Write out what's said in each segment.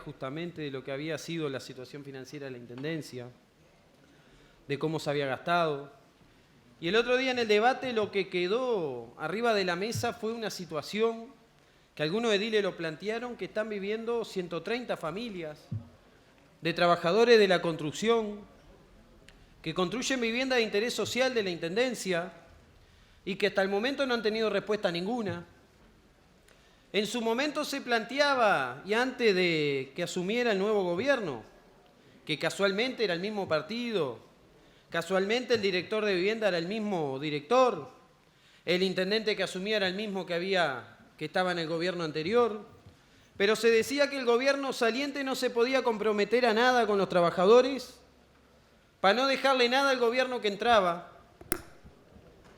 Justamente de lo que había sido la situación financiera de la Intendencia, de cómo se había gastado. Y el otro día en el debate lo que quedó arriba de la mesa fue una situación que algunos ediles lo plantearon, que están viviendo 130 familias de trabajadores de la construcción, que construyen vivienda de interés social de la Intendencia y que hasta el momento no han tenido respuesta ninguna. En su momento se planteaba, y antes de que asumiera el nuevo gobierno, que casualmente era el mismo partido, casualmente el director de vivienda era el mismo director, el intendente que asumía era el mismo que estaba en el gobierno anterior, pero se decía que el gobierno saliente no se podía comprometer a nada con los trabajadores para no dejarle nada al gobierno que entraba.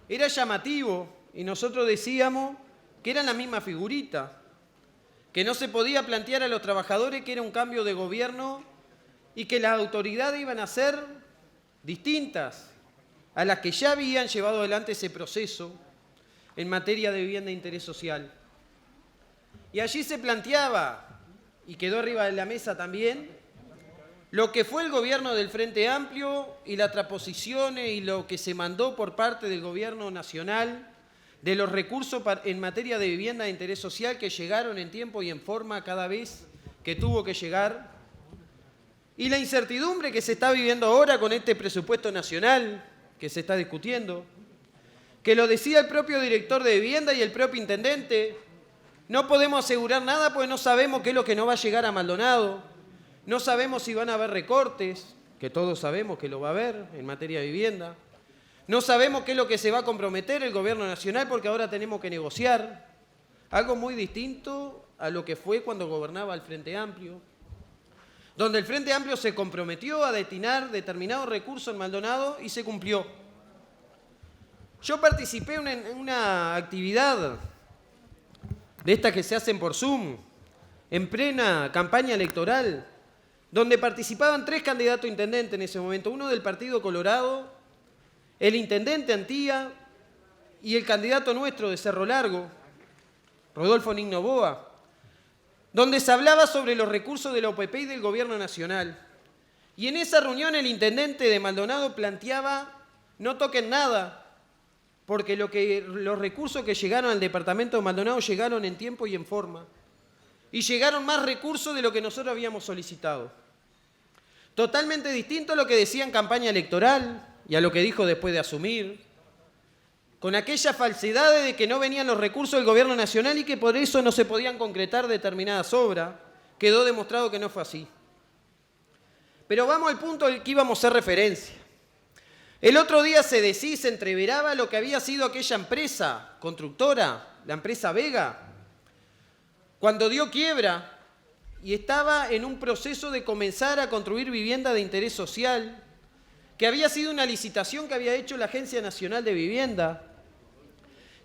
Era llamativo y nosotros decíamos que eran la misma figurita, que no se podía plantear a los trabajadores que era un cambio de gobierno y que las autoridades iban a ser distintas a las que ya habían llevado adelante ese proceso en materia de vivienda de interés social. Y allí se planteaba, y quedó arriba de la mesa también, lo que fue el gobierno del Frente Amplio y las transposiciones y lo que se mandó por parte del gobierno nacional de los recursos en materia de vivienda de interés social que llegaron en tiempo y en forma cada vez que tuvo que llegar, y la incertidumbre que se está viviendo ahora con este presupuesto nacional que se está discutiendo, que lo decía el propio director de vivienda y el propio intendente. No podemos asegurar nada porque no sabemos qué es lo que no va a llegar a Maldonado, no sabemos si van a haber recortes, que todos sabemos que lo va a haber en materia de vivienda. No sabemos qué es lo que se va a comprometer el gobierno nacional porque ahora tenemos que negociar. Algo muy distinto a lo que fue cuando gobernaba el Frente Amplio, donde el Frente Amplio se comprometió a destinar determinados recursos en Maldonado y se cumplió. Yo participé en una actividad de estas que se hacen por Zoom, en plena campaña electoral, donde participaban 3 candidatos a intendente en ese momento, uno del Partido Colorado, el intendente Antía y el candidato nuestro de Cerro Largo, Rodolfo Nigno Boa, donde se hablaba sobre los recursos de la OPP y del gobierno nacional. Y en esa reunión el intendente de Maldonado planteaba: no toquen nada, porque los recursos que llegaron al departamento de Maldonado llegaron en tiempo y en forma. Y llegaron más recursos de lo que nosotros habíamos solicitado. Totalmente distinto a lo que decía en campaña electoral y a lo que dijo después de asumir, con aquellas falsedades de que no venían los recursos del gobierno nacional y que por eso no se podían concretar determinadas obras. Quedó demostrado que no fue así. Pero vamos al punto al que íbamos a hacer referencia. El otro día se entreveraba lo que había sido aquella empresa constructora, la empresa Vega, cuando dio quiebra y estaba en un proceso de comenzar a construir vivienda de interés social, que había sido una licitación que había hecho la Agencia Nacional de Vivienda,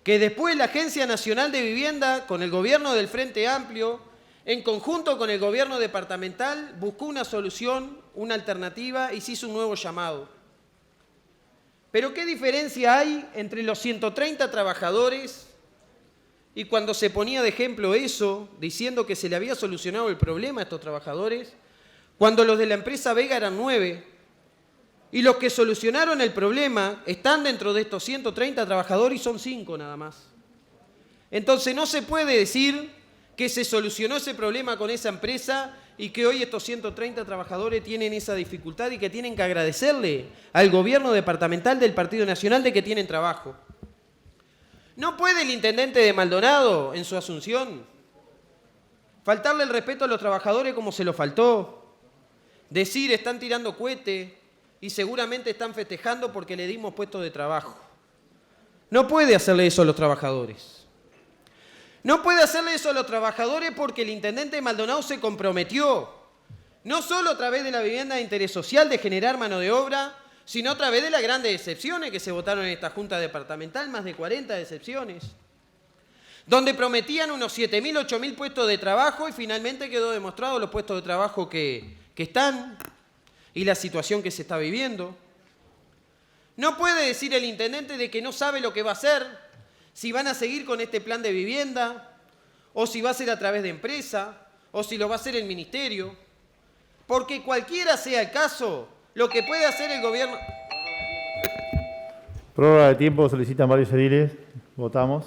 que después la Agencia Nacional de Vivienda, con el gobierno del Frente Amplio, en conjunto con el gobierno departamental, buscó una solución, una alternativa y se hizo un nuevo llamado. Pero ¿qué diferencia hay entre los 130 trabajadores y cuando se ponía de ejemplo eso, diciendo que se le había solucionado el problema a estos trabajadores, cuando los de la empresa Vega eran 9? Y los que solucionaron el problema están dentro de estos 130 trabajadores y son 5 nada más. Entonces no se puede decir que se solucionó ese problema con esa empresa y que hoy estos 130 trabajadores tienen esa dificultad y que tienen que agradecerle al gobierno departamental del Partido Nacional de que tienen trabajo. No puede el intendente de Maldonado, en su asunción, faltarle el respeto a los trabajadores como se lo faltó, decir están tirando cohete y seguramente están festejando porque le dimos puestos de trabajo. No puede hacerle eso a los trabajadores. No puede hacerle eso a los trabajadores porque el intendente de Maldonado se comprometió, no solo a través de la vivienda de interés social de generar mano de obra, sino a través de las grandes excepciones que se votaron en esta Junta Departamental, más de 40 excepciones, donde prometían unos 7.000, 8.000 puestos de trabajo y finalmente quedó demostrado los puestos de trabajo que están y la situación que se está viviendo. No puede decir el intendente de que no sabe lo que va a hacer, si van a seguir con este plan de vivienda, o si va a ser a través de empresa, o si lo va a hacer el ministerio, porque cualquiera sea el caso, lo que puede hacer el gobierno... Prórroga de tiempo solicitan varios ediles. Votamos.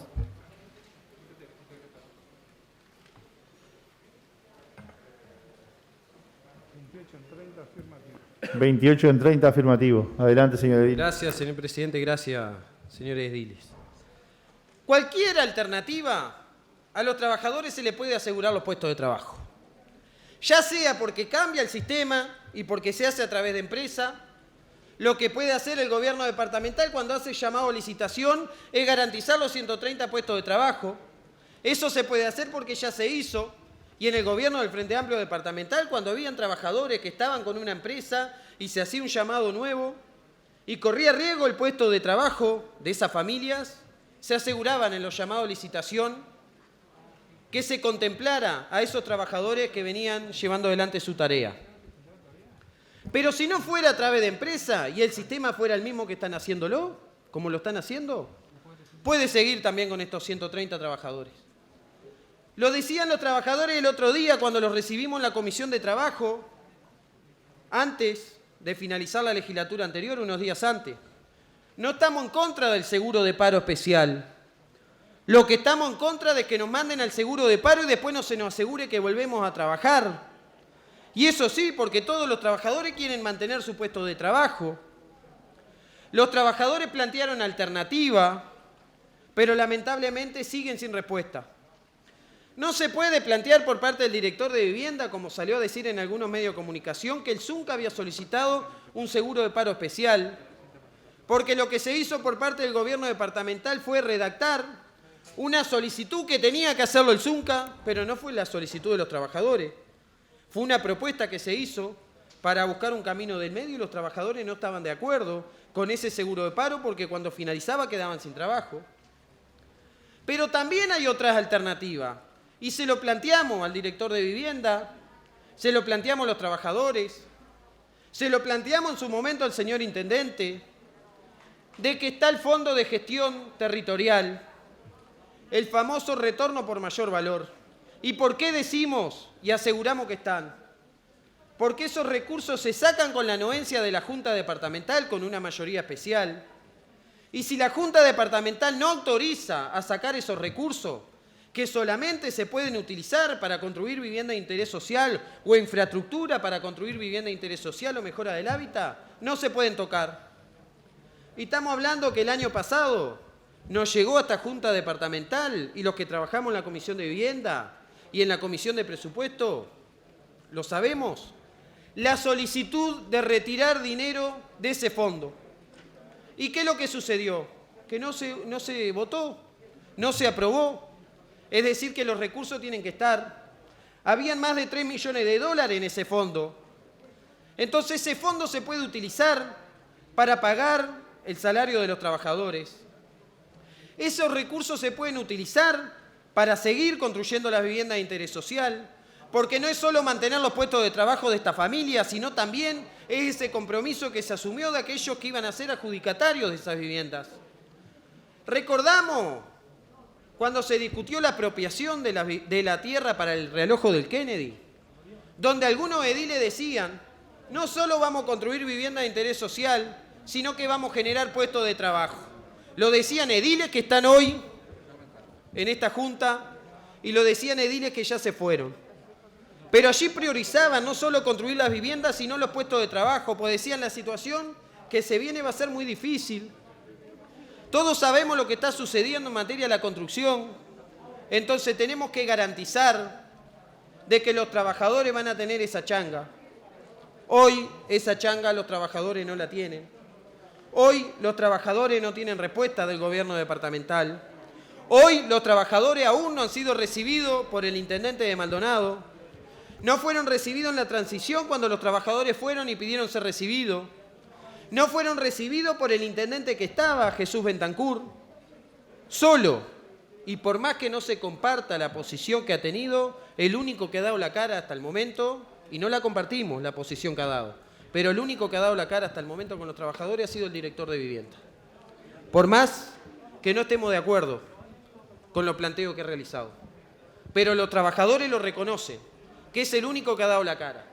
28 en 30 afirmativo. Adelante, señor edil. Gracias, señor presidente. Gracias, señores ediles. Cualquier alternativa, a los trabajadores se les puede asegurar los puestos de trabajo. Ya sea porque cambia el sistema y porque se hace a través de empresa, lo que puede hacer el gobierno departamental cuando hace llamado a licitación es garantizar los 130 puestos de trabajo. Eso se puede hacer porque ya se hizo. Y en el gobierno del Frente Amplio Departamental, cuando habían trabajadores que estaban con una empresa y se hacía un llamado nuevo y corría riesgo el puesto de trabajo de esas familias, se aseguraban en los llamados a licitación que se contemplara a esos trabajadores que venían llevando adelante su tarea. Pero si no fuera a través de empresa y el sistema fuera el mismo que están haciéndolo, como lo están haciendo, puede seguir también con estos 130 trabajadores. Lo decían los trabajadores el otro día cuando los recibimos en la Comisión de Trabajo, antes de finalizar la legislatura anterior, unos días antes. No estamos en contra del seguro de paro especial. Lo que estamos en contra es que nos manden al seguro de paro y después no se nos asegure que volvemos a trabajar. Y eso sí, porque todos los trabajadores quieren mantener su puesto de trabajo. Los trabajadores plantearon alternativa, pero lamentablemente siguen sin respuesta. No se puede plantear por parte del director de vivienda, como salió a decir en algunos medios de comunicación, que el ZUNCA había solicitado un seguro de paro especial, porque lo que se hizo por parte del gobierno departamental fue redactar una solicitud que tenía que hacerlo el ZUNCA, pero no fue la solicitud de los trabajadores. Fue una propuesta que se hizo para buscar un camino del medio y los trabajadores no estaban de acuerdo con ese seguro de paro porque cuando finalizaba quedaban sin trabajo. Pero también hay otras alternativas. Y se lo planteamos al director de vivienda, se lo planteamos a los trabajadores, se lo planteamos en su momento al señor intendente, de que está el Fondo de Gestión Territorial, el famoso retorno por mayor valor. ¿Y por qué decimos y aseguramos que están? Porque esos recursos se sacan con la anuencia de la Junta Departamental con una mayoría especial. Y si la Junta Departamental no autoriza a sacar esos recursos, que solamente se pueden utilizar para construir vivienda de interés social o infraestructura para construir vivienda de interés social o mejora del hábitat, no se pueden tocar. Y estamos hablando que el año pasado nos llegó a esta Junta Departamental y los que trabajamos en la Comisión de Vivienda y en la Comisión de Presupuesto, lo sabemos, la solicitud de retirar dinero de ese fondo. ¿Y qué es lo que sucedió? Que no se votó, no se aprobó. Es decir, que los recursos tienen que estar. Habían más de 3 millones de dólares en ese fondo. Entonces ese fondo se puede utilizar para pagar el salario de los trabajadores. Esos recursos se pueden utilizar para seguir construyendo las viviendas de interés social, porque no es solo mantener los puestos de trabajo de esta familia, sino también es ese compromiso que se asumió de aquellos que iban a ser adjudicatarios de esas viviendas. Recordamos cuando se discutió la apropiación de la tierra para el realojo del Kennedy, donde algunos ediles decían, no solo vamos a construir viviendas de interés social, sino que vamos a generar puestos de trabajo. Lo decían ediles que están hoy en esta Junta y lo decían ediles que ya se fueron. Pero allí priorizaban no solo construir las viviendas, sino los puestos de trabajo, pues decían la situación que se viene va a ser muy difícil. Todos sabemos lo que está sucediendo en materia de la construcción, entonces tenemos que garantizar de que los trabajadores van a tener esa changa. Hoy esa changa los trabajadores no la tienen. Hoy los trabajadores no tienen respuesta del gobierno departamental. Hoy los trabajadores aún no han sido recibidos por el intendente de Maldonado. No fueron recibidos en la transición cuando los trabajadores fueron y pidieron ser recibidos. No fueron recibidos por el intendente que estaba, Jesús Bentancur. Solo, y por más que no se comparta la posición que ha tenido, el único que ha dado la cara hasta el momento, y no la compartimos la posición que ha dado, pero el único que ha dado la cara hasta el momento con los trabajadores ha sido el director de vivienda. Por más que no estemos de acuerdo con los planteos que ha realizado. Pero los trabajadores lo reconocen. que es el único que ha dado la cara.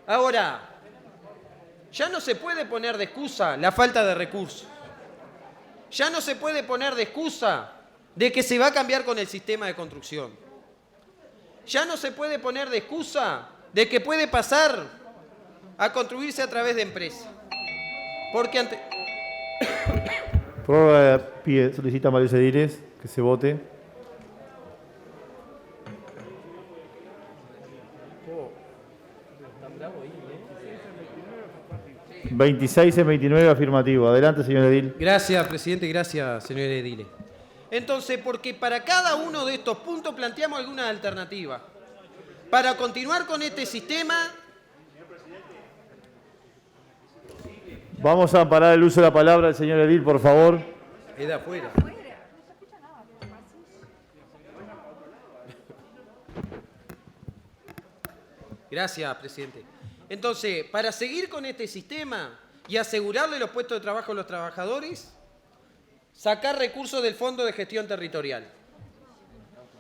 Ahora, ya no se puede poner de excusa la falta de recursos. Ya no se puede poner de excusa de que se va a cambiar con el sistema de construcción. Ya no se puede poner de excusa de que puede pasar a construirse a través de empresas. Porque ante... Prórroga solicita Mario Cediles que se vote. 26 en 29 afirmativo. Adelante, señor Edil. Gracias, presidente. Gracias, señor Edile. Entonces, porque para cada uno de estos puntos planteamos alguna alternativa. Para continuar con este sistema... Vamos a amparar el uso de la palabra del señor Edil, por favor. Es de afuera. Gracias, presidente. Entonces, para seguir con este sistema y asegurarle los puestos de trabajo a los trabajadores, sacar recursos del Fondo de Gestión Territorial.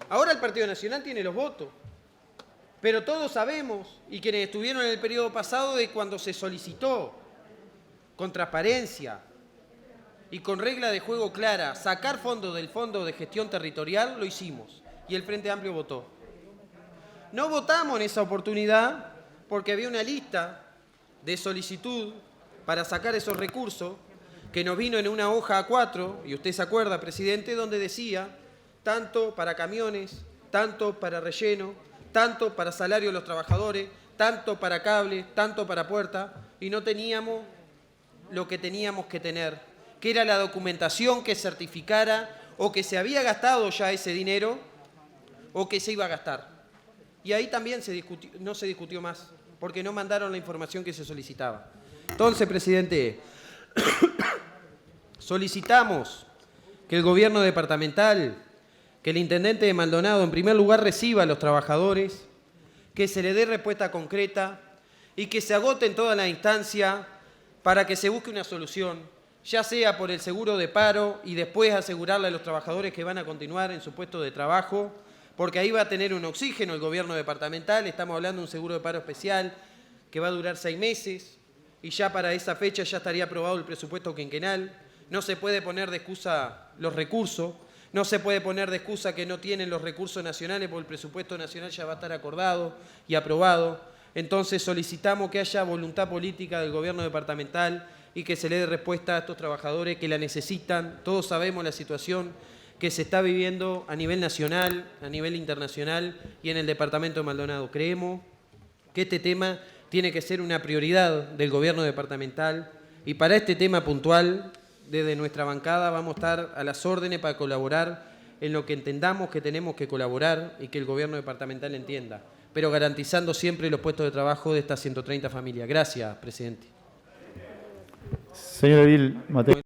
Ahora el Partido Nacional tiene los votos, pero todos sabemos, y quienes estuvieron en el periodo pasado, de cuando se solicitó con transparencia y con regla de juego clara sacar fondos del Fondo de Gestión Territorial, lo hicimos, y el Frente Amplio votó. No votamos en esa oportunidad porque había una lista de solicitud para sacar esos recursos que nos vino en una hoja A4, y usted se acuerda, presidente, donde decía tanto para camiones, tanto para relleno, tanto para salario de los trabajadores, tanto para cable, tanto para puerta, y no teníamos lo que teníamos que tener, que era la documentación que certificara o que se había gastado ya ese dinero o que se iba a gastar. Y ahí también no se discutió más, porque no mandaron la información que se solicitaba. Entonces, presidente, solicitamos que el gobierno departamental, que el intendente de Maldonado, en primer lugar, reciba a los trabajadores, que se le dé respuesta concreta y que se agote en toda la instancia para que se busque una solución, ya sea por el seguro de paro y después asegurarle a los trabajadores que van a continuar en su puesto de trabajo, porque ahí va a tener un oxígeno el gobierno departamental. Estamos hablando de un seguro de paro especial que va a durar 6 meses y ya para esa fecha ya estaría aprobado el presupuesto quinquenal. No se puede poner de excusa los recursos, no se puede poner de excusa que no tienen los recursos nacionales porque el presupuesto nacional ya va a estar acordado y aprobado. Entonces solicitamos que haya voluntad política del gobierno departamental y que se le dé respuesta a estos trabajadores que la necesitan. Todos sabemos la situación que se está viviendo a nivel nacional, a nivel internacional y en el departamento de Maldonado. Creemos que este tema tiene que ser una prioridad del gobierno departamental y para este tema puntual, desde nuestra bancada vamos a estar a las órdenes para colaborar en lo que entendamos que tenemos que colaborar y que el gobierno departamental entienda, pero garantizando siempre los puestos de trabajo de estas 130 familias. Gracias, presidente. Señor Edil, Mateo.